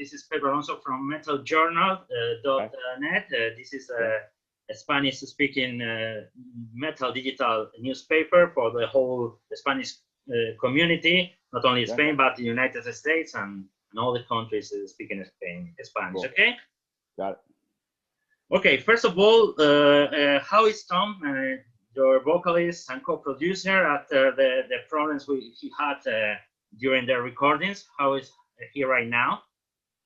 This is Pedro Alonso from metaljournal.net. This is a Spanish-speaking metal digital newspaper for the whole Spanish community, not only Spain, but the United States and all the countries speaking Spanish. Cool. Okay? Got it. Okay, first of all, how is Tom, your vocalist and co-producer, after the problems he had during the recordings? How is he right now?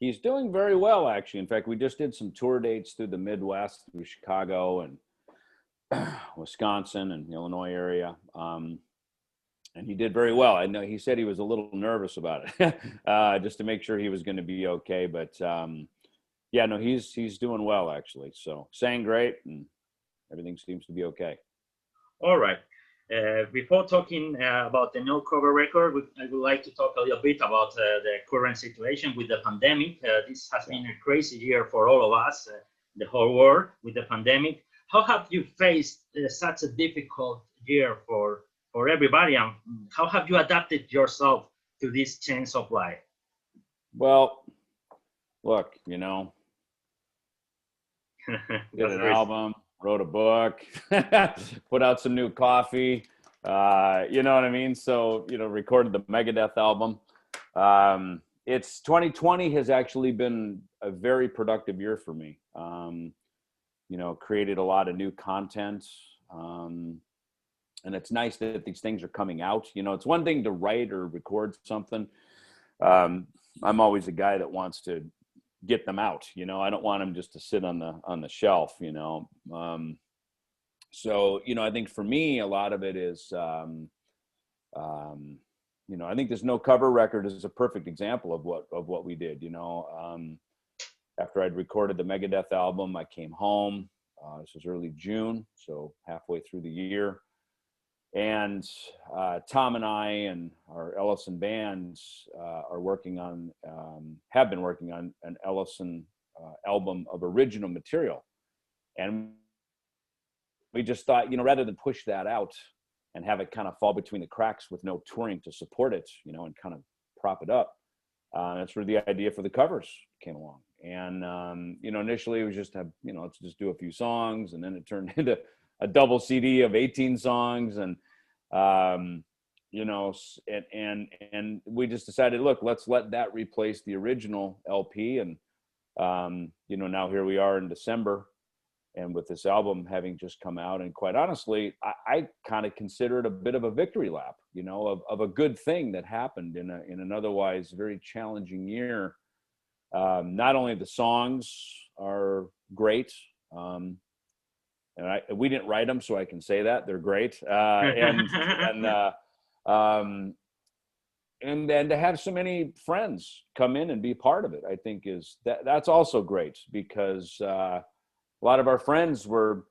He's doing very well, actually. In fact, we just did some tour dates through the Midwest, through Chicago and Wisconsin and the Illinois area. And he did very well. I know he said he was a little nervous about it, just to make sure he was going to be okay. But yeah, no, he's doing well, actually. So sang great and everything seems to be okay. All right. Before talking about the no cover record, I would like to talk a little bit about the current situation with the pandemic. This has been a crazy year for all of us, the whole world with the pandemic. How have you faced such a difficult year for everybody, and how have you adapted yourself to this change of life? Well, look, you know, did an album, wrote a book, put out some new coffee, you know what I mean? So, you know, recorded the Megadeth album. It's 2020 has actually been a very productive year for me. You know, created a lot of new content. And it's nice that these things are coming out. You know, it's one thing to write or record something. I'm always a guy that wants to get them out. You know, I don't want them just to sit on the shelf, you know. So, you know, I think for me, a lot of it is, you know, I think this no cover record is a perfect example of what we did, you know. After I'd recorded the Megadeth album, I came home. This was early June, so halfway through the year. And Tom and I and our Ellefson bands are working on, have been working on an Ellefson album of original material. And we just thought, you know, rather than push that out and have it kind of fall between the cracks with no touring to support it, you know, and kind of prop it up, that's where the idea for the covers came along. And, you know, initially it was just have, you know, let's just do a few songs, and then it turned into a double CD of 18 songs. And, you know, and we just decided, look, let's let that replace the original LP. And, you know, now here we are in December, and with this album having just come out, and quite honestly, I kind of consider it a bit of a victory lap, you know, of a good thing that happened in an otherwise very challenging year. Not only the songs are great, and we didn't write them, so I can say that they're great. And then to have so many friends come in and be part of it, I think that's also great, because a lot of our friends were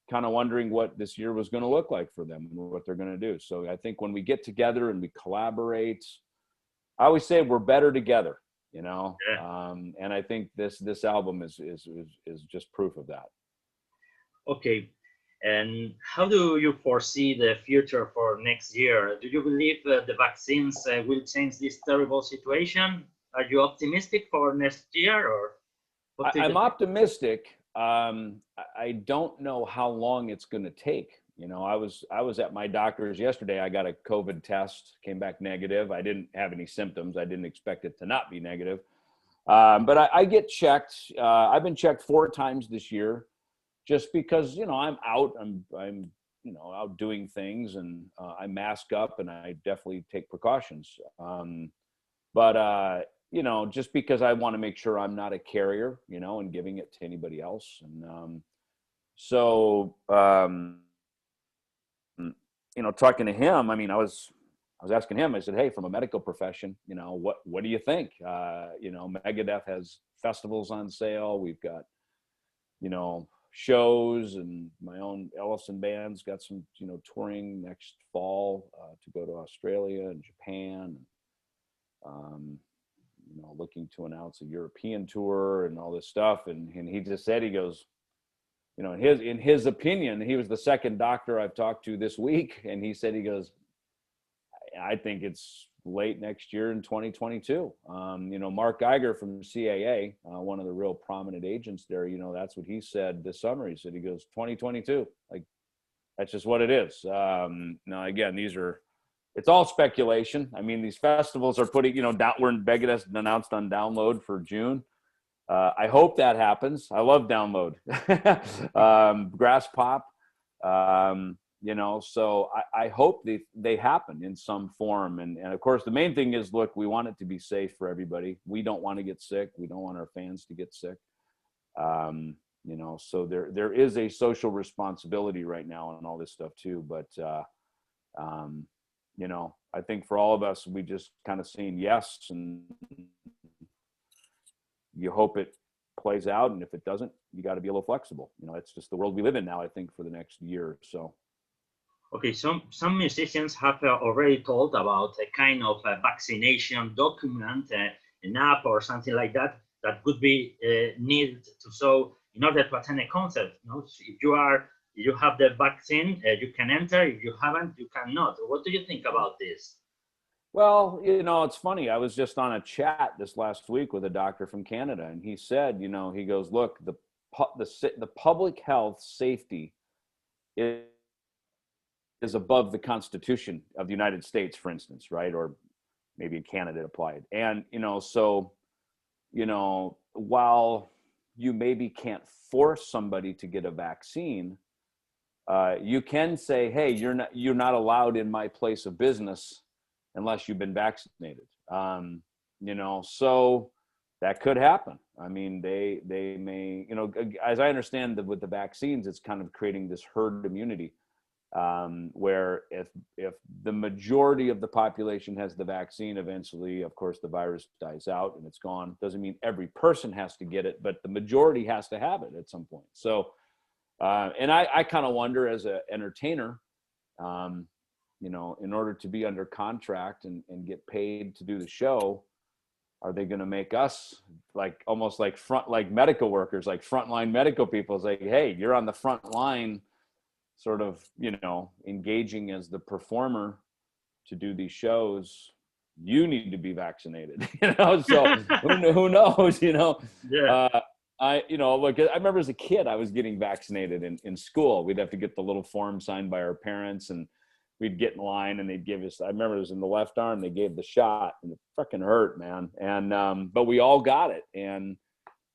kind of wondering what this year was going to look like for them and what they're going to do. So I think when we get together and we collaborate, I always say we're better together, you know. Yeah. And I think this album is just proof of that. Okay, and how do you foresee the future for next year? Do you believe the vaccines will change this terrible situation? Are you optimistic for next year, or? I'm optimistic. I don't know how long it's going to take. You know, I was at my doctor's yesterday. I got a COVID test, came back negative. I didn't have any symptoms. I didn't expect it to not be negative. But I get checked. I've been checked 4 times this year, just because, you know, I'm out. I'm you know, out doing things, and I mask up, and I definitely take precautions. But you know, just because I want to make sure I'm not a carrier, you know, and giving it to anybody else. And so, you know, talking to him, I mean, I was asking him, I said, hey, from a medical profession, you know, what do you think? You know, Megadeth has festivals on sale. We've got, you know, shows, and my own Ellefson band's got some, you know, touring next fall to go to Australia and Japan. You know, looking to announce a European tour and all this stuff. And he just said, he goes, you know, in his opinion, he was the second doctor I've talked to this week. And he said, he goes, I think it's late next year in 2022. Mark Geiger from CAA, one of the real prominent agents there, that's what he said this summer. He said, he goes, 2022, like, that's just what it is. Now, again, it's all speculation. I mean, these festivals are putting, we're in Megadeth announced on Download for June. I hope that happens. I love Download. Grass Pop. So I hope they happen in some form. And of course, the main thing is, look, we want it to be safe for everybody. We don't want to get sick. We don't want our fans to get sick. So there is a social responsibility right now and all this stuff too. But, I think for all of us, we just kind of saying yes, and you hope it plays out. And if it doesn't, you got to be a little flexible. It's just the world we live in now, I think, for the next year or so. Okay, some musicians have already told about a kind of a vaccination document, an app or something like that could be needed to show in order to attend a concert. If you have the vaccine, you can enter. If you haven't, you cannot. What do you think about this? Well, it's funny. I was just on a chat this last week with a doctor from Canada, and he said, he goes, look, the public health safety is above the Constitution of the United States, for instance, right? Or maybe in Canada it applied. And, while you maybe can't force somebody to get a vaccine, you can say, hey, you're not allowed in my place of business unless you've been vaccinated. So that could happen. I mean, they may, as I understand that with the vaccines, it's kind of creating this herd immunity, where if the majority of the population has the vaccine, eventually, of course, the virus dies out and it's gone. Doesn't mean every person has to get it, but the majority has to have it at some point. So, and I kind of wonder, as an entertainer, in order to be under contract and get paid to do the show, are they going to make us almost like medical workers, like frontline medical people? It's like, hey, you're on the front line, sort of, engaging as the performer to do these shows. You need to be vaccinated, so who knows, Yeah. Look, I remember as a kid, I was getting vaccinated in school. We'd have to get the little form signed by our parents, and we'd get in line and they'd give us, I remember it was in the left arm, they gave the shot and it fucking hurt, man. And, but we all got it. And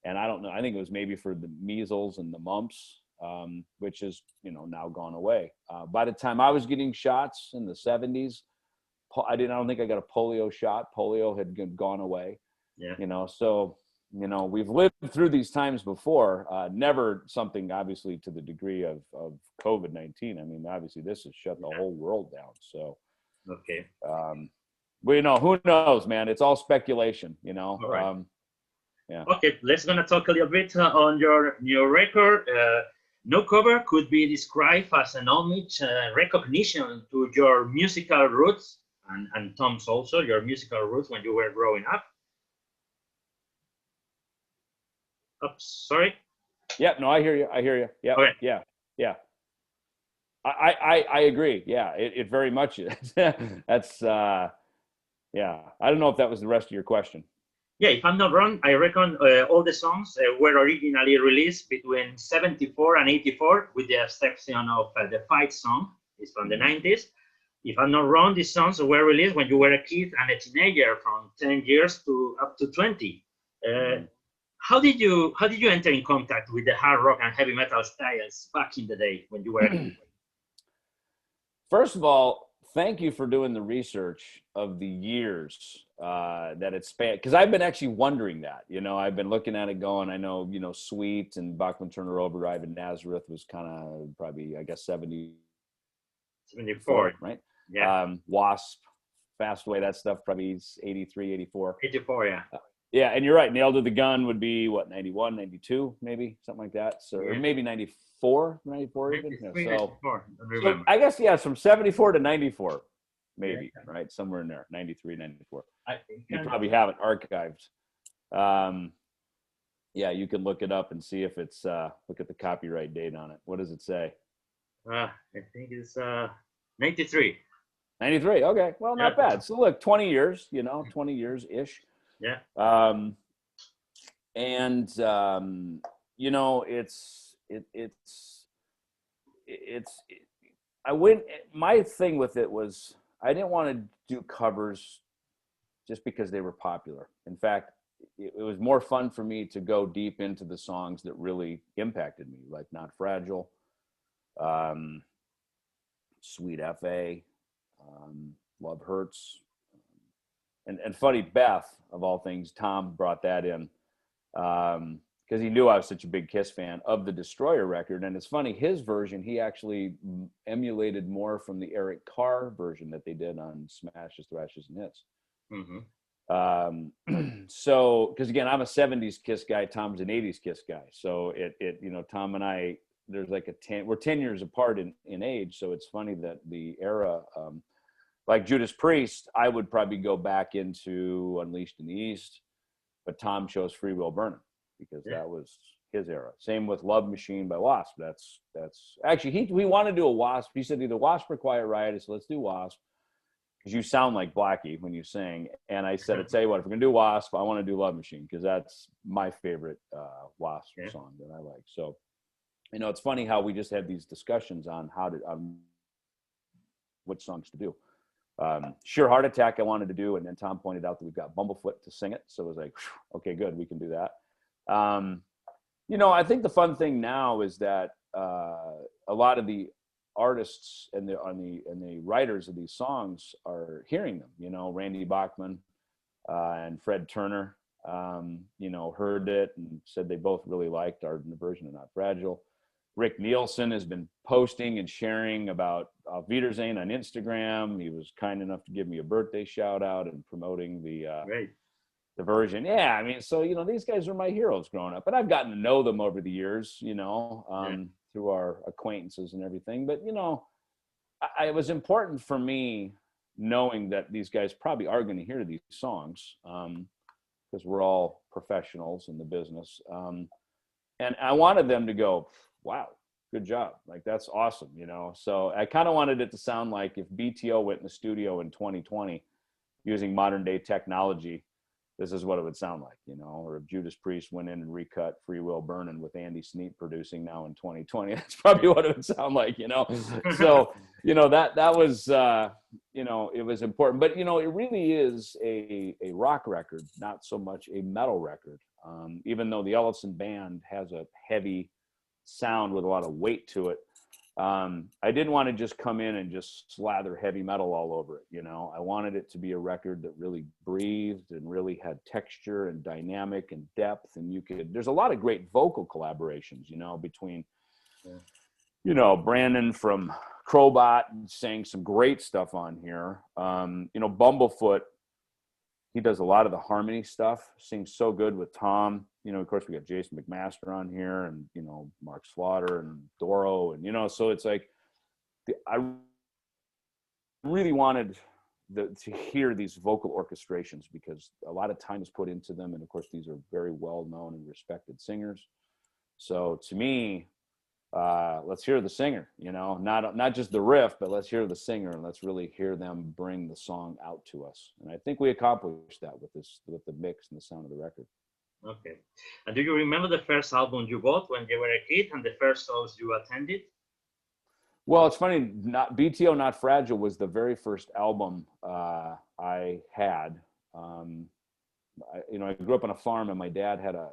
I don't know, I think it was maybe for the measles and the mumps, which is, now gone away. By the time I was getting shots in the 70s, I don't think I got a polio shot. Polio had gone away. Yeah. So, we've lived through these times before, never something obviously to the degree of COVID-19. I mean, obviously this has shut the whole world down. So, okay. Well, who knows, man? It's all speculation, All right. Yeah. Okay, let's gonna talk a little bit on your new record. No Cover could be described as an homage, recognition to your musical roots, and Tom's also, your musical roots when you were growing up. Oops, sorry. Yeah, no, I hear you. Yeah, Okay. yeah. I agree. Yeah, it very much is. That's yeah. I don't know if that was the rest of your question. Yeah, if I'm not wrong, I reckon all the songs were originally released between 74 and 84, with the exception of the Fight song. It's from the 90s. If I'm not wrong, these songs were released when you were a kid and a teenager, from 10 years to up to 20. How did you enter in contact with the hard rock and heavy metal styles back in the day when you were a kid? First of all, thank you for doing the research of the years that it spanned, because I've been actually wondering that. I've been looking at it going, I know, Sweet and Bachman Turner Overdrive and Nazareth was kind of probably, I guess, 74, right? Yeah. Wasp, Fast Away, that stuff probably 83, 84. 84, yeah. Yeah, and you're right. Nailed to the Gun would be what, 91, 92, maybe something like that. So or maybe 94 even. So I guess it's from 74 to 94, maybe, right? Somewhere in there, 93, 94. You probably have it archived. Yeah, you can look it up and see if it's look at the copyright date on it. What does it say? I think it's 93. 93. Okay. Well, not bad. So look, 20 years, 20 years ish. Yeah. My thing with it was I didn't want to do covers just because they were popular. In fact, it was more fun for me to go deep into the songs that really impacted me, like Not Fragile, Sweet F.A., Love Hurts. And funny, Beth, of all things, Tom brought that in because he knew I was such a big Kiss fan of the Destroyer record. And it's funny, his version, he actually emulated more from the Eric Carr version that they did on Smashes, Thrashes, and Hits. So, because again, I'm a 70s Kiss guy, Tom's an 80s Kiss guy. So Tom and I, we're 10 years apart in age. So it's funny that the era, like Judas Priest, I would probably go back into Unleashed in the East, but Tom chose Free Will Burning because that was his era. Same with Love Machine by Wasp. That's actually, we want to do a Wasp. He said either Wasp or Quiet Riot. So let's do Wasp because you sound like Blackie when you sing. And I said, I'll tell you what, if we're going to do Wasp, I want to do Love Machine because that's my favorite Wasp song that I like. So, it's funny how we just had these discussions on which songs to do. Sheer Heart Attack I wanted to do, and then Tom pointed out that we've got Bumblefoot to sing it, so it was like, okay, good, we can do that. I think the fun thing now is that a lot of the artists and the writers of these songs are hearing them. Randy Bachman and Fred Turner, heard it and said they both really liked our version of Not Fragile. Rick Nielsen has been posting and sharing about Auf Wiedersehen on Instagram. He was kind enough to give me a birthday shout out and promoting the version. Yeah, so these guys are my heroes growing up, and I've gotten to know them over the years, through our acquaintances and everything. But it was important for me knowing that these guys probably are going to hear these songs because we're all professionals in the business, and I wanted them to go, wow, good job. Like, that's awesome, So I kind of wanted it to sound like if BTO went in the studio in 2020 using modern day technology, this is what it would sound like, or if Judas Priest went in and recut Free Will Burning with Andy Sneap producing now in 2020, that's probably what it would sound like, So, that was, it was important. But, it really is a rock record, not so much a metal record. Even though the Ellefson band has a heavy sound with a lot of weight to it, I didn't want to just come in and just slather heavy metal all over it. I wanted it to be a record that really breathed and really had texture and dynamic and depth. And there's a lot of great vocal collaborations, between, Brandon from Crowbot sang some great stuff on here. Bumblefoot, he does a lot of the harmony stuff, sings so good with Tom. Of course, we got Jason McMaster on here and, Mark Slaughter and Doro. And, so it's like, I really wanted to hear these vocal orchestrations because a lot of time is put into them. And, of course, these are very well-known and respected singers. So to me, let's hear the singer, not just the riff, but let's hear the singer and let's really hear them bring the song out to us. And I think we accomplished that with the mix and the sound of the record. Okay. And do you remember the first album you bought when you were a kid and the first shows you attended? Well, it's funny. BTO Not Fragile was the very first album I had. I grew up on a farm, and my dad had a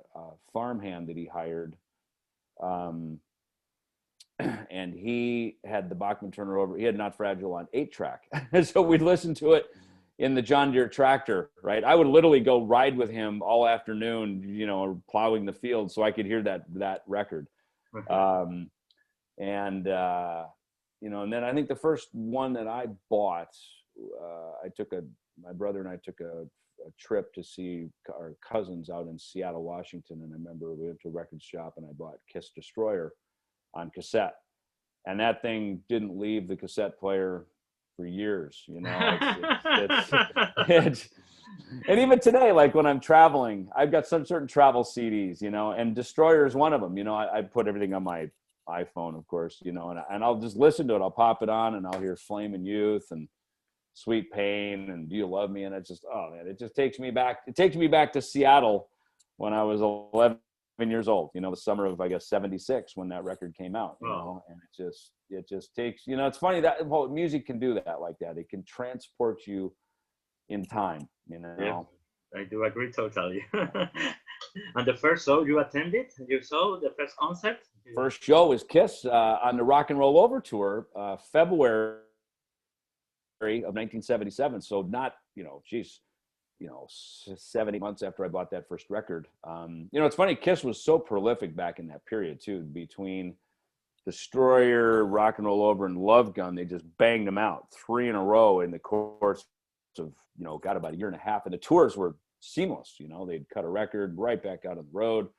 farmhand that he hired. And he had the Bachman Turner over. He had Not Fragile on 8-track. So we'd listen to it in the John Deere tractor, right? I would literally go ride with him all afternoon, plowing the field so I could hear that record. Okay. And then I think the first one that I bought, my brother and I took a trip to see our cousins out in Seattle, Washington. And I remember we went to a record shop and I bought Kiss Destroyer on cassette. And that thing didn't leave the cassette player for years, it's and even today, like when I'm traveling, I've got some certain travel CDs, and Destroyer is one of them. I put everything on my iPhone, of course, and I'll just listen to it. I'll pop it on and I'll hear Flame and Youth and Sweet Pain and Do You Love Me? And it's just, oh man, it just takes me back. It takes me back to Seattle when I was 11 years old, you know, the summer of, I guess, 76 when that record came out, you know, and it just takes, you know, it's funny that, well, music can do that like that. It can transport you in time, you know. Yeah, I do agree totally. And the first show you attended, you saw the first concert? First show was Kiss on the Rock and Roll Over tour, February of 1977. So not, you know, geez, you know, 70 months after I bought that first record. You know, it's funny, Kiss was so prolific back in that period too, between Destroyer, Rock and Roll Over, and Love Gun. They just banged them out 3 in a row in the course of, you know, got about a year and a half. And the tours were seamless, you know, they'd cut a record right back out on the road.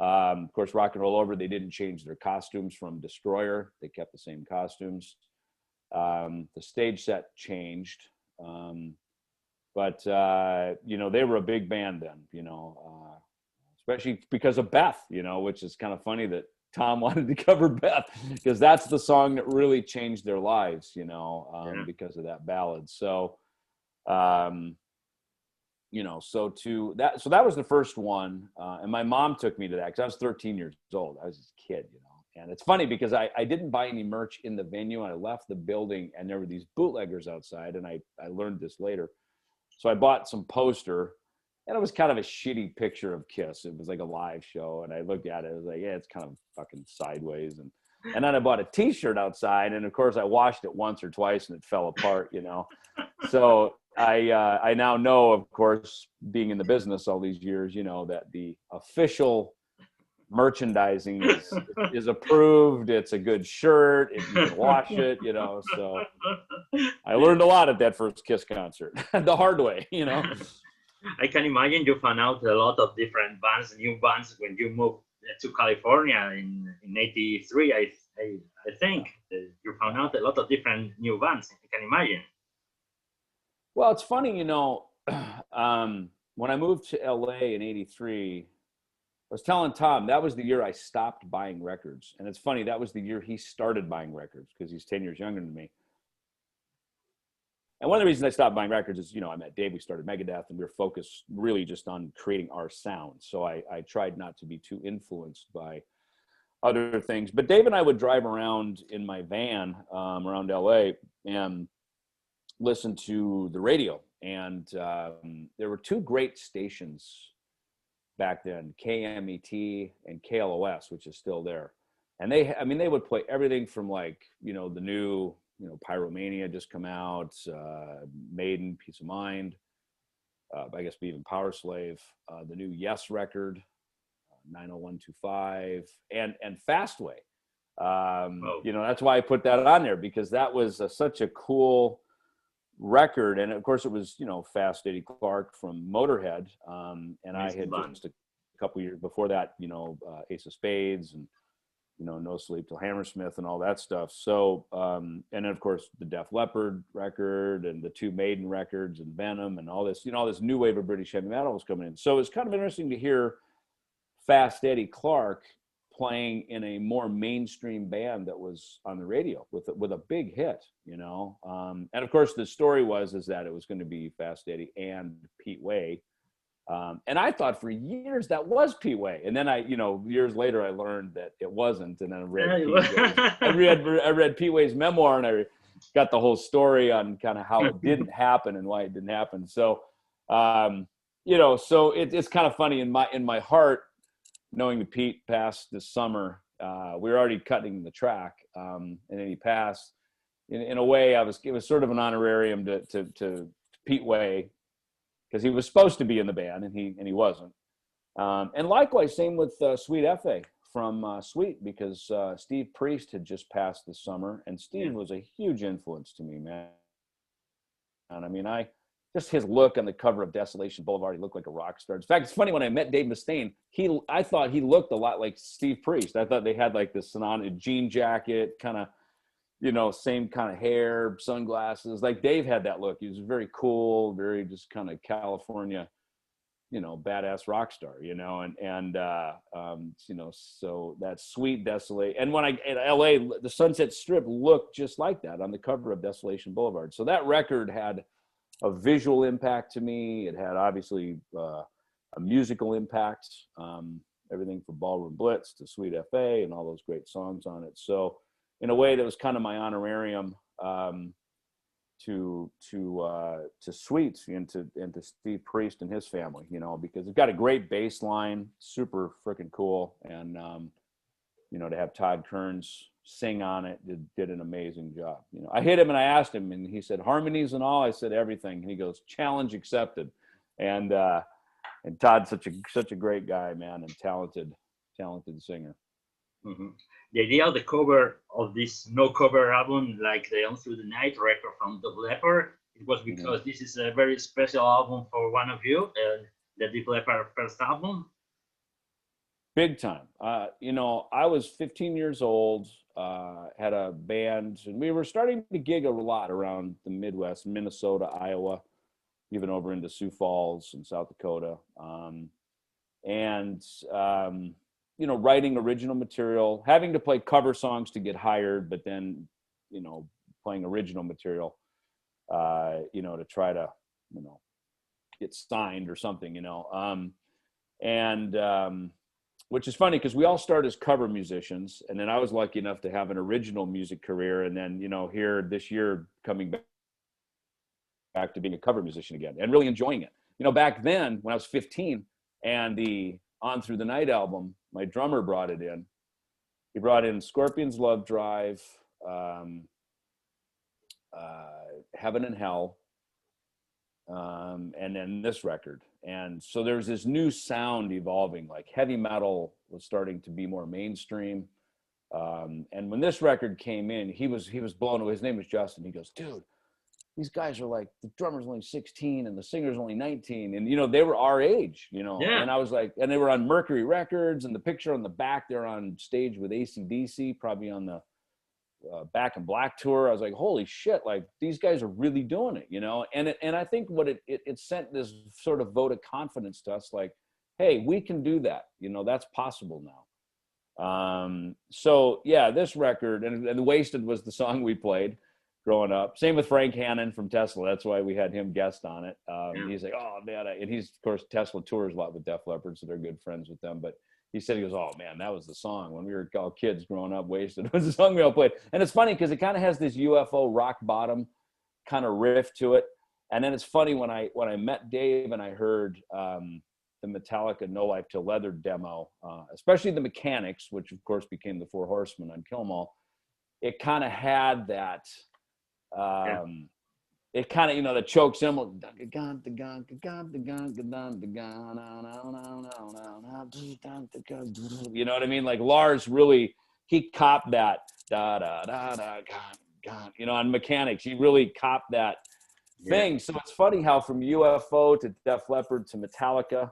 Of course, Rock and Roll Over, they didn't change their costumes from Destroyer. They kept the same costumes. The stage set changed. But you know, they were a big band then, you know, especially because of Beth, you know, which is kind of funny that Tom wanted to cover Beth, because that's the song that really changed their lives, you know, because of that ballad. So, you know, so that was the first one. And my mom took me to that because I was 13 years old. I was just a kid, you know. And it's funny because I didn't buy any merch in the venue, and I left the building and there were these bootleggers outside, and I learned this later. So I bought some poster, and it was kind of a shitty picture of Kiss. It was like a live show, and I looked at it. I was like, yeah, it's kind of fucking sideways. And then I bought a T-shirt outside, and of course I washed it once or twice, and it fell apart, you know. So I now know, of course, being in the business all these years, you know, that the official merchandising is approved. It's a good shirt. You can wash it, you know. So I learned a lot at that first Kiss concert, the hard way, you know. I can imagine you found out a lot of different bands, new bands, when you moved to California in '83. I think you found out a lot of different new bands. I can imagine. Well, it's funny, you know, when I moved to LA in '83, I was telling Tom that was the year I stopped buying records. And it's funny, that was the year he started buying records because he's 10 years younger than me. And one of the reasons I stopped buying records is, you know, I met Dave, we started Megadeth, and we were focused really just on creating our sound. So I tried not to be too influenced by other things. But Dave and I would drive around in my van around LA and listen to the radio. And there were 2 great stations back then, KMET and KLOS, which is still there. And they would play everything from, like, you know, the new, you know, Pyromania just come out, Maiden, Peace of Mind, I guess even Power Slave, the new Yes record, 90125, and Fastway. You know, that's why I put that on there, because that was such a cool record. And of course it was, you know, Fast Eddie Clarke from Motorhead, and I had just a couple years before that, you know, Ace of Spades and, you know, No Sleep Till Hammersmith and all that stuff. So and then of course the Def Leppard record and the 2 Maiden records and Venom and all this, you know, all this new wave of British heavy metal was coming in. So it's kind of interesting to hear Fast Eddie Clarke playing in a more mainstream band that was on the radio with a big hit, you know. And of course the story was that it was going to be Fast Eddie and Pete Way. And I thought for years that was Pete Way. And then you know, years later I learned that it wasn't. And then I read Pete Way's memoir, and I got the whole story on kind of how it didn't happen and why it didn't happen. So, you know, so it's kind of funny in my heart, knowing that Pete passed this summer. We were already cutting the track, and then he passed. In a way, it was sort of an honorarium to Pete Way, because he was supposed to be in the band and he wasn't. And likewise, same with Sweet F.A. from Sweet, because Steve Priest had just passed this summer, and Steve was a huge influence to me, man. And I mean, just his look on the cover of Desolation Boulevard, he looked like a rock star. In fact, it's funny, when I met Dave Mustaine, I thought he looked a lot like Steve Priest. I thought they had like this jean jacket, kind of, you know, same kind of hair, sunglasses. Like Dave had that look. He was very cool, very just kind of California, badass rock star, so that sweet desolate. And when in LA, the Sunset Strip looked just like that on the cover of Desolation Boulevard. So that record had a visual impact to me. It had obviously a musical impact, everything from Ballroom Blitz to Sweet FA and all those great songs on it. So in a way, that was kind of my honorarium to Sweets and to Steve Priest and his family, because it's got a great bass line, super freaking cool. And, to have Todd Kearns sing on it, did an amazing job. I hit him and I asked him, and he said, harmonies and all. I said, everything. And he goes, challenge accepted. And Todd's such a great guy, man, and talented singer. Mm-hmm. The idea of the cover of this no cover album, like the On Through the Night record from Def Leppard, it was because this is a very special album for one of you, the Def Leppard first album. Big time. I was 15 years old, had a band, and we were starting to gig a lot around the Midwest, Minnesota, Iowa, even over into Sioux Falls and South Dakota. Writing original material, having to play cover songs to get hired, but then, playing original material, to try to, get signed or something, which is funny because we all start as cover musicians. And then I was lucky enough to have an original music career. And then, here this year coming back to being a cover musician again and really enjoying it. Back then when I was 15 and the On Through the Night album, my drummer brought it in. He brought in Scorpions' Love Drive, Heaven and Hell, and then this record. And so there's this new sound evolving, like heavy metal was starting to be more mainstream. And when this record came in, he was blown away. His name was Justin. He goes, dude, these guys are like, the drummer's only 16 and the singer's only 19. And, they were our age, Yeah. And I was like, and they were on Mercury Records, and the picture on the back, they're on stage with AC/DC, probably on the Back in Black tour. I was like, holy shit, like these guys are really doing it, And I think what it sent this sort of vote of confidence to us, like, hey, we can do that. That's possible now. So yeah, this record and Wasted was the song we played growing up. Same with Frank Hannon from Tesla. That's why we had him guest on it. He's like, oh man, and he's of course Tesla tours a lot with Def Leppard, so they're good friends with them. But he said, he goes, oh man, that was the song when we were all kids growing up. Wasted was the song we all played. And it's funny because it kind of has this UFO rock bottom kind of riff to it. And then it's funny when I met Dave and I heard the Metallica No Life Till Leather demo, especially the Mechanics, which of course became the Four Horsemen on Kill 'Em All. It kind of had that. It kind of, the choke cymbal, you know what I mean? Like Lars really, he copped that, on Mechanics. He really copped that thing. So it's funny how from UFO to Def Leppard to Metallica,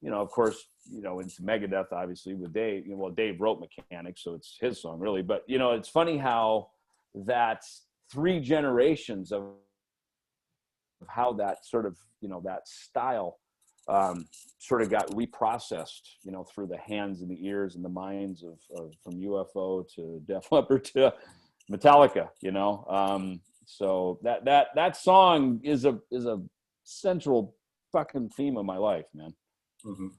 of course, into Megadeth, obviously with Dave, Dave wrote Mechanics, so it's his song really. But, it's funny how that's 3 generations of how that sort of, that style sort of got reprocessed, through the hands and the ears and the minds of from UFO to Def Leppard to Metallica, so that song is a central fucking theme of my life, man. Mm-hmm.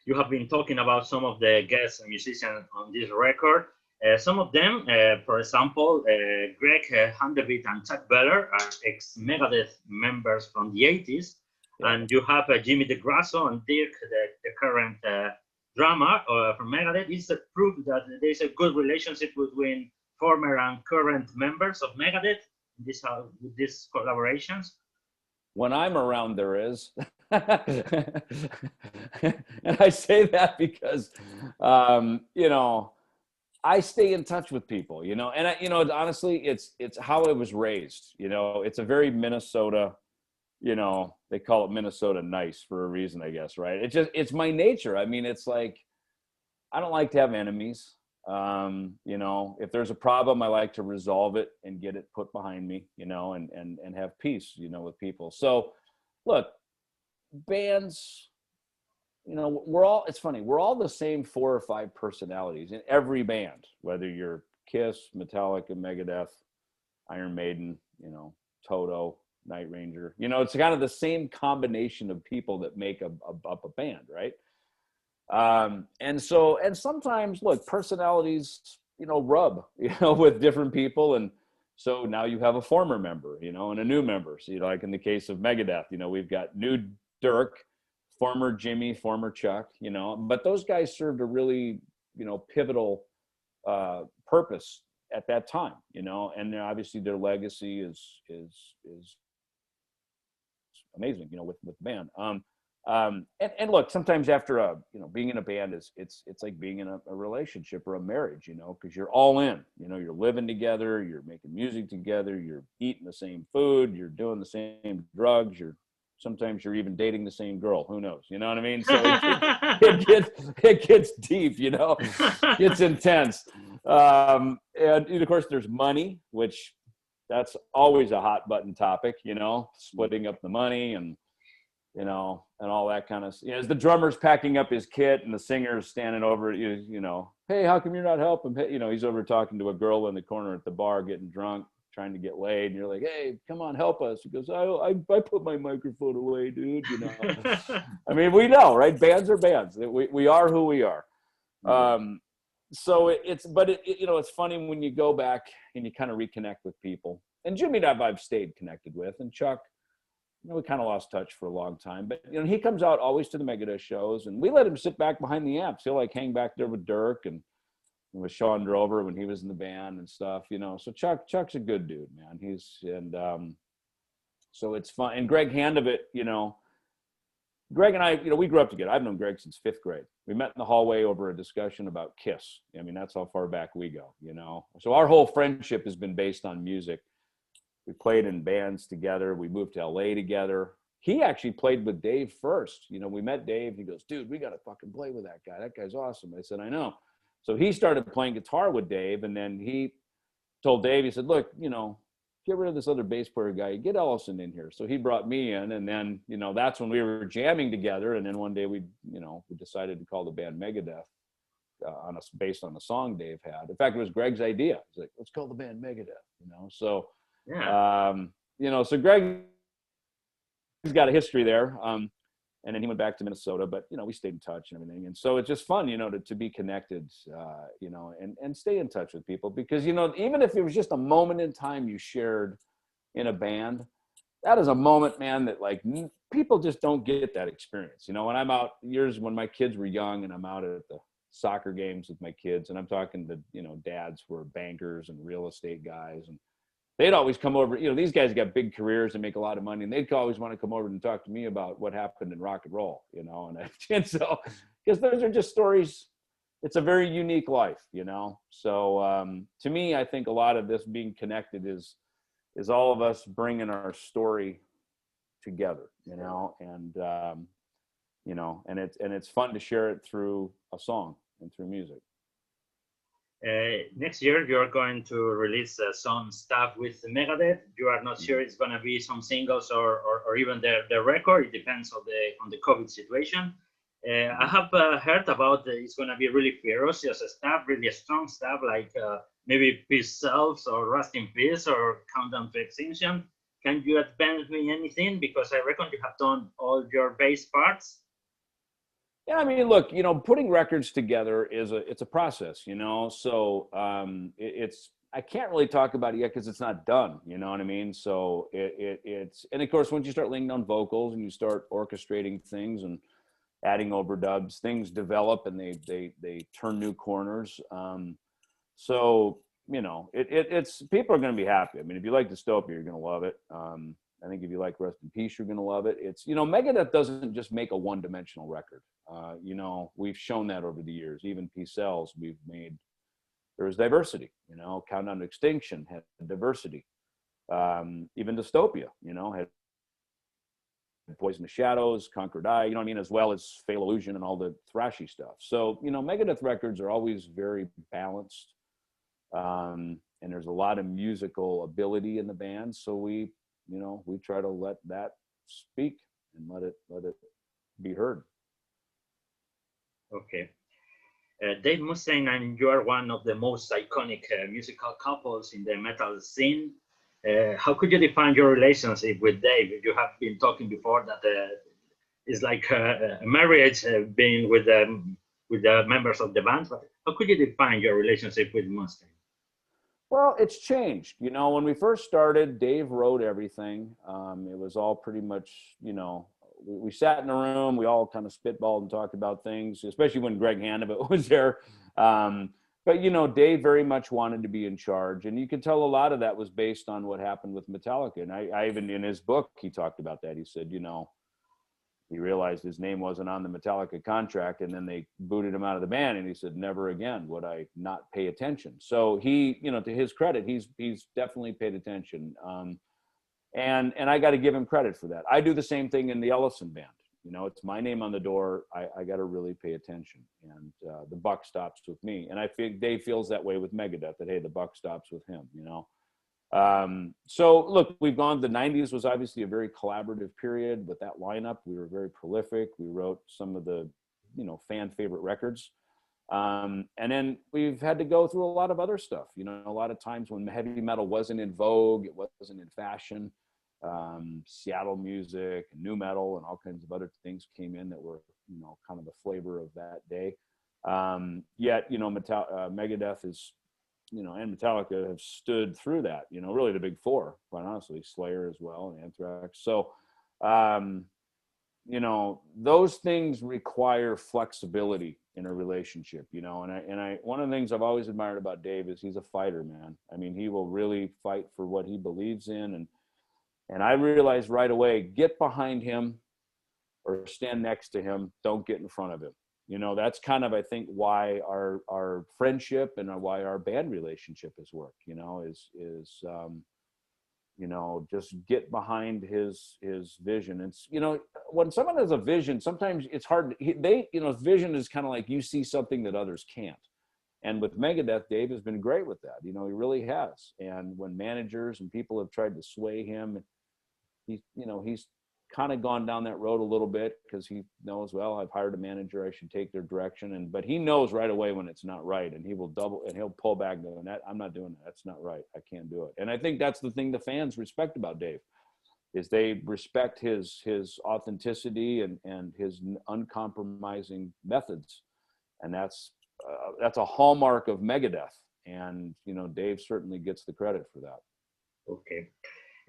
You have been talking about some of the guest musicians on this record. Some of them, for example, Greg Handevidt and Chuck Beller are ex-Megadeth members from the 80s. Yeah. And you have Jimmy DeGrasso and Dirk, the current drummer from Megadeth. Is a proof that there's a good relationship between former and current members of Megadeth with these collaborations? When I'm around, there is. And I say that because, I stay in touch with people, and honestly, it's how I was raised. It's a very Minnesota, they call it Minnesota nice for a reason, I guess, right? It's my nature. I mean, it's like, I don't like to have enemies. If there's a problem, I like to resolve it and get it put behind me, and have peace, with people. So look, bands, you know, we're all, it's funny, we're all the same 4 or 5 personalities in every band, whether you're Kiss, Metallica, Megadeth, Iron Maiden, you know, Toto, Night Ranger, you know, it's kind of the same combination of people that make up a band, right? And sometimes, look, personalities, you know, rub, you know, with different people. And so now you have a former member, you know, and a new member. So, you know, like in the case of Megadeth, you know, we've got new Dirk, former Jimmy, former Chuck, you know, but those guys served a really, you know, pivotal purpose at that time, you know, and obviously their legacy is amazing, you know, with the band. And look, sometimes after you know, being in a band it's like being in a relationship or a marriage, you know, because you're all in, you know, you're living together, you're making music together, you're eating the same food, you're doing the same drugs, sometimes you're even dating the same girl, who knows, you know what I mean? So it gets deep, you know, it's intense. And of course there's money, which that's always a hot button topic, you know, splitting up the money and, you know, and all that kind of, you know, as the drummer's packing up his kit and the singer's standing over, you know, hey, how come you're not helping? You know, he's over talking to a girl in the corner at the bar, getting drunk, trying to get laid. And you're like, hey, come on, help us. He goes, I put my microphone away, dude. You know, I mean, we know, right? Bands are bands. We are who we are. So you know, it's funny when you go back and you kind of reconnect with people. And Jimmy and I've stayed connected with, and Chuck, you know, we kind of lost touch for a long time, but you know, he comes out always to the Megadeth shows, and we let him sit back behind the amps. He'll like hang back there with Dirk and with Sean Drover when he was in the band and stuff, you know. So Chuck's a good dude, man. So it's fun. And Greg Handovit, you know, Greg and I, you know, we grew up together. I've known Greg since 5th grade. We met in the hallway over a discussion about Kiss. I mean, that's how far back we go, you know. So our whole friendship has been based on music. We played in bands together. We moved to LA together. He actually played with Dave first. You know, we met Dave. He goes, dude, we got to fucking play with that guy. That guy's awesome. I said, I know. So he started playing guitar with Dave. And then he told Dave, he said, look, you know, get rid of this other bass player guy. Get Ellefson in here. So he brought me in. And then, you know, that's when we were jamming together. And then one day we decided to call the band Megadeth based on a song Dave had. In fact, it was Greg's idea. He's like, let's call the band Megadeth, you know. So yeah. You know, so Greg's got a history there. And then he went back to Minnesota, but, you know, we stayed in touch and everything. And so it's just fun, you know, to be connected, you know, and stay in touch with people because, you know, even if it was just a moment in time you shared in a band, that is a moment, man, that like people just don't get that experience. You know, when I'm out when my kids were young and I'm out at the soccer games with my kids and I'm talking to, you know, dads who are bankers and real estate guys, and they'd always come over, you know, these guys got big careers and make a lot of money, and they'd always want to come over and talk to me about what happened in rock and roll, you know, and so, because those are just stories, it's a very unique life, you know. So to me, I think a lot of this being connected is all of us bringing our story together, you know, and, you know, and it's fun to share it through a song and through music. Next year, you're going to release some stuff with Megadeth. You are not sure it's going to be some singles or even the record. It depends on the COVID situation. I have heard about it's going to be really ferocious stuff, really strong stuff, like maybe Peace Selves or Rust in Peace or Countdown to Extinction. Can you advance me anything? Because I reckon you have done all your bass parts. Yeah, I mean, look, you know, putting records together it's a process, you know. So I can't really talk about it yet because it's not done, you know what I mean. So it's and of course once you start laying down vocals and you start orchestrating things and adding overdubs, things develop and they turn new corners. So you know, it's people are going to be happy. I mean, if you like Dystopia, you're going to love it. I think if you like Rest in Peace, you're going to love it. It's, you know, Megadeth doesn't just make a one-dimensional record. You know, we've shown that over the years. Even Peace Sells, there's diversity, you know. Countdown to Extinction had diversity. Even Dystopia, you know, had Poison the Shadows, Conquer or Die, you know what I mean, as well as Fail Illusion and all the thrashy stuff. So, you know, Megadeth records are always very balanced. And there's a lot of musical ability in the band. So we try to let that speak and let it be heard. Okay. Dave Mustaine and you are one of the most iconic musical couples in the metal scene. How could you define your relationship with Dave? You have been talking before that it's like a marriage being with the members of the band. But how could you define your relationship with Mustaine? Well, it's changed. You know, when we first started, Dave wrote everything. It was all pretty much, you know, we sat in a room, we all kind of spitballed and talked about things, especially when Greg Hannibal was there. But, you know, Dave very much wanted to be in charge. And you could tell a lot of that was based on what happened with Metallica. And I even, in his book, he talked about that. He said, you know, he realized his name wasn't on the Metallica contract, and then they booted him out of the band. And he said, never again would I not pay attention. So he, you know, to his credit, he's definitely paid attention. And I got to give him credit for that. I do the same thing in the Ellefson band. You know, it's my name on the door. I got to really pay attention, and the buck stops with me. And I think Dave feels that way with Megadeth, that, hey, the buck stops with him, you know. So look, we've gone, the 90s was obviously a very collaborative period with that lineup. We were very prolific. We wrote some of the, you know, fan favorite records. And then we've had to go through a lot of other stuff, you know, a lot of times when heavy metal wasn't in vogue, it wasn't in fashion. Seattle music, new metal, and all kinds of other things came in that were, you know, kind of the flavor of that day. Yet, you know, Megadeth is, you know, and Metallica have stood through that, you know, really the big four, quite honestly, Slayer as well, and Anthrax. So, you know, those things require flexibility in a relationship, you know, and I, one of the things I've always admired about Dave is he's a fighter, man. I mean, he will really fight for what he believes in. And I realized right away, get behind him or stand next to him. Don't get in front of him. You know, that's kind of, I think, why our friendship and why our band relationship has worked, you know, is you know, just get behind his vision. It's, you know, when someone has a vision, sometimes it's hard. You know, vision is kind of like you see something that others can't. And with Megadeth, Dave has been great with that. You know, he really has. And when managers and people have tried to sway him, he's kind of gone down that road a little bit because he knows, well, I've hired a manager, I should take their direction. But he knows right away when it's not right, and he will he'll pull back going, that I'm not doing that. That's not right. I can't do it. And I think that's the thing the fans respect about Dave, is they respect his authenticity and his uncompromising methods. And that's a hallmark of Megadeth. And, you know, Dave certainly gets the credit for that. Okay.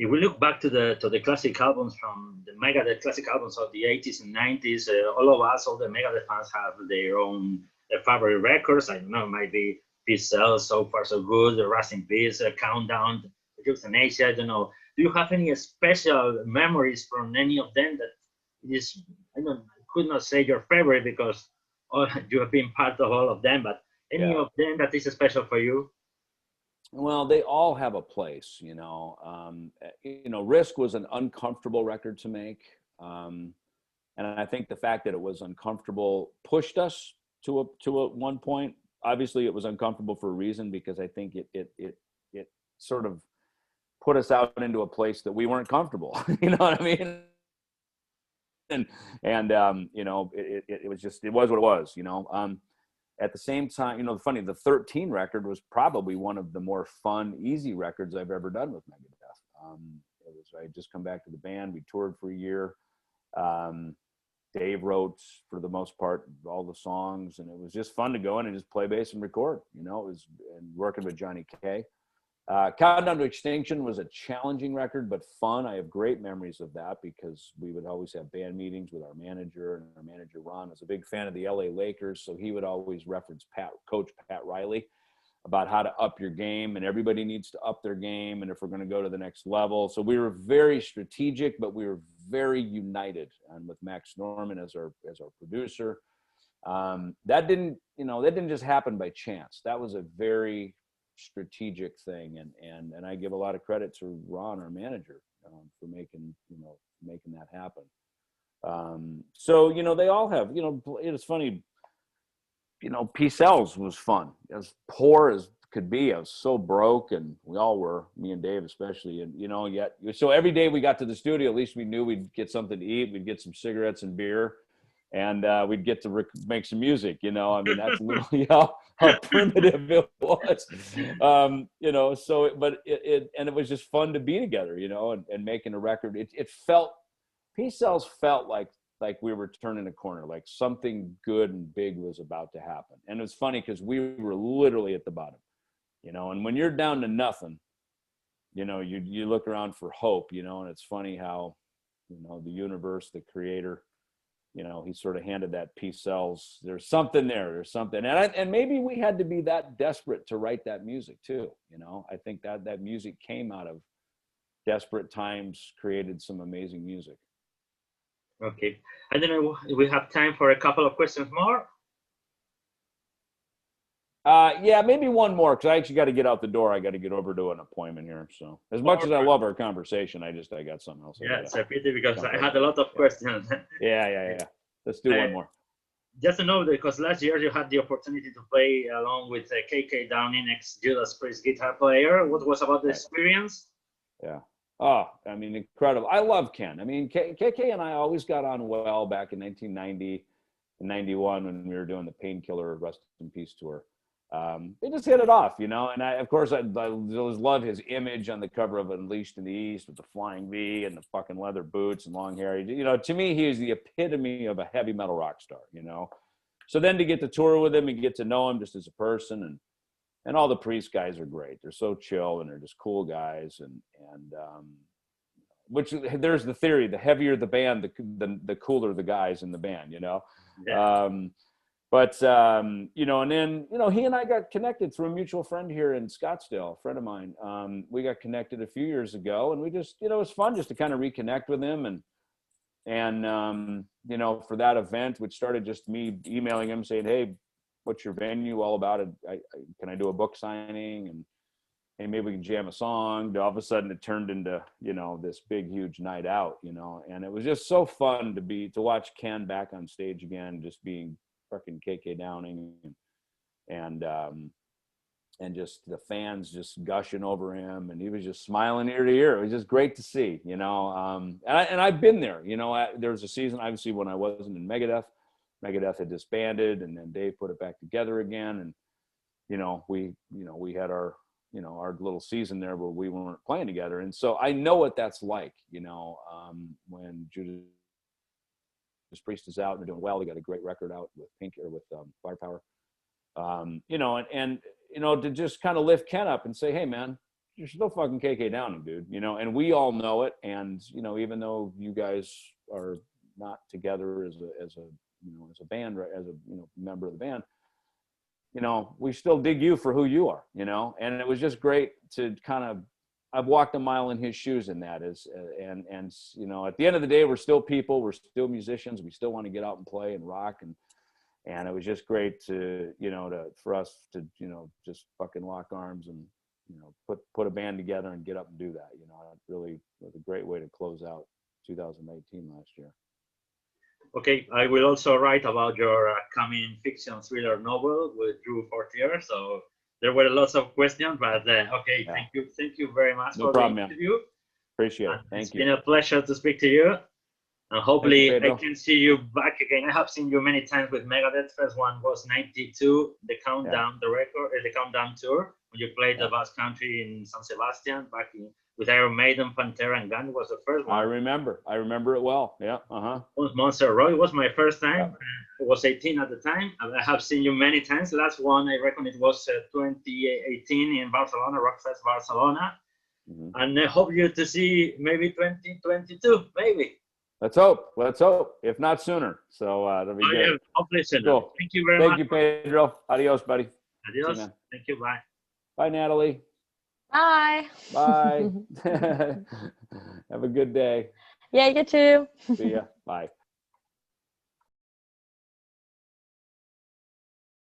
If we look back to the classic albums from the Megadeth classic albums of the 80s and 90s, all of us, all the Megadeth fans have their own favorite records. I don't know, it might be Peace Sells, So Far So Good, Rust in Peace, Countdown, Euthanasia. I don't know. Do you have any special memories from any of them that is, I could not say your favorite because you have been part of all of them, but any of them that is special for you? Well, they all have a place, you know. Risk was an uncomfortable record to make. And I think the fact that it was uncomfortable pushed us to one point. Obviously it was uncomfortable for a reason, because I think it sort of put us out into a place that we weren't comfortable. You know what I mean? And you know, it was what it was, you know. At the same time, you know, the 13 record was probably one of the more fun, easy records I've ever done with Megadeth. I had just come back to the band. We toured for a year. Dave wrote, for the most part, all the songs, and it was just fun to go in and just play bass and record. You know, it was, and working with Johnny K. Countdown to Extinction was a challenging record, but fun. I have great memories of that because we would always have band meetings with our manager, and our manager, Ron, was a big fan of the LA Lakers. So he would always reference Coach Pat Riley about how to up your game, and everybody needs to up their game, and if we're going to go to the next level. So we were very strategic, but we were very united. And with Max Norman as our producer, that didn't just happen by chance. That was a very strategic thing, and I give a lot of credit to Ron, our manager, for making that happen. So, you know, they all have, you know, it's funny, you know, Peace Sells was fun, as poor as could be. I was so broke, and we all were, me and Dave especially, and, you know, so every day we got to the studio, at least we knew we'd get something to eat, we'd get some cigarettes and beer, and we'd get to make some music, you know. I mean, that's literally how primitive it was, you know. So, but it was just fun to be together, you know, and making a record. It felt, Peace Cells felt like we were turning a corner, like something good and big was about to happen. And it was funny because we were literally at the bottom, you know. And when you're down to nothing, you know, you look around for hope, you know. And it's funny how, you know, the universe, the creator, you know, he sort of handed that Peace Cells. There's something there. There's something. And maybe we had to be that desperate to write that music too. You know, I think that music came out of desperate times, created some amazing music. Okay. I don't know, we have time for a couple of questions more. Yeah, maybe one more, because I actually got to get out the door. I got to get over to an appointment here. So as much as I love our conversation, I got something else. Yeah, it's a pity because I had a lot of questions. Yeah. Let's do one more. Just to know, because last year you had the opportunity to play along with KK Downing, ex-Judas Priest guitar player. What was about the experience? Yeah. Oh, I mean, incredible. I love Ken. I mean, KK and I always got on well back in 1990 and 91 when we were doing the Painkiller Rest in Peace tour. They just hit it off, you know. And I just love his image on the cover of Unleashed in the East with the flying V and the fucking leather boots and long hair. You know, to me, he is the epitome of a heavy metal rock star, you know. So then to get to tour with him and get to know him just as a person, and all the Priest guys are great. They're so chill and they're just cool guys. And which there's the theory, the heavier the band, the cooler the guys in the band, you know? Yeah. You know, and then, you know, he and I got connected through a mutual friend here in Scottsdale, a friend of mine. We got connected a few years ago, and we just, you know, it was fun just to kind of reconnect with him. And you know, for that event, which started just me emailing him saying, hey, what's your venue all about? Can I do a book signing? And hey, maybe we can jam a song. All of a sudden it turned into, you know, this big, huge night out, you know. And it was just so fun to watch Ken back on stage again, just being fucking KK Downing, and just the fans just gushing over him, and he was just smiling ear to ear. It was just great to see, you know. And I've been there, you know. There was a season, obviously, when I wasn't in Megadeth had disbanded, and then Dave put it back together again. And, you know, we had our little season there where we weren't playing together. And so I know what that's like, you know, when Judas Priest is out and they're doing well. They got a great record out with Firepower. You know, and you know, to just kind of lift Ken up and say, hey man, you're still fucking KK Downing, dude, you know. And we all know it. And, you know, even though you guys are not together as a band, as a, you know, member of the band, you know, we still dig you for who you are, you know. And it was just great to kind of, I've walked a mile in his shoes in that, and you know, at the end of the day, we're still people, we're still musicians, we still want to get out and play and rock, and it was just great to, you know, for us to, you know, just fucking lock arms and, you know, put a band together and get up and do that, you know. It really was a great way to close out 2019 last year. Okay, I will also write about your upcoming fiction thriller novel with Drew Fortier. So there were lots of questions, but okay, yeah. Thank you very much for the interview. Man. Appreciate it. Thank you. It's been a pleasure to speak to you, and hopefully I can see you back again. I have seen you many times with Megadeth. First one was '92, the Countdown, the Countdown tour, when you played the Basque Country in San Sebastian back with Iron Maiden, Pantera, and Gun was the first one. I remember it well. Yeah. Was Monster Roy was my first time. I was 18 at the time. I have seen you many times. Last one, I reckon it was 2018 in Barcelona, Rockfest Barcelona. Mm-hmm. And I hope you to see maybe 2022, maybe. Let's hope. If not sooner. So that'll be good. Hopefully sooner. Cool. Thank you very much. Thank you, Pedro. Adios, buddy. Adios. Thank you. Bye. Bye, Natalie. Bye. Bye. Have a good day. Yeah, you too. See ya. Bye.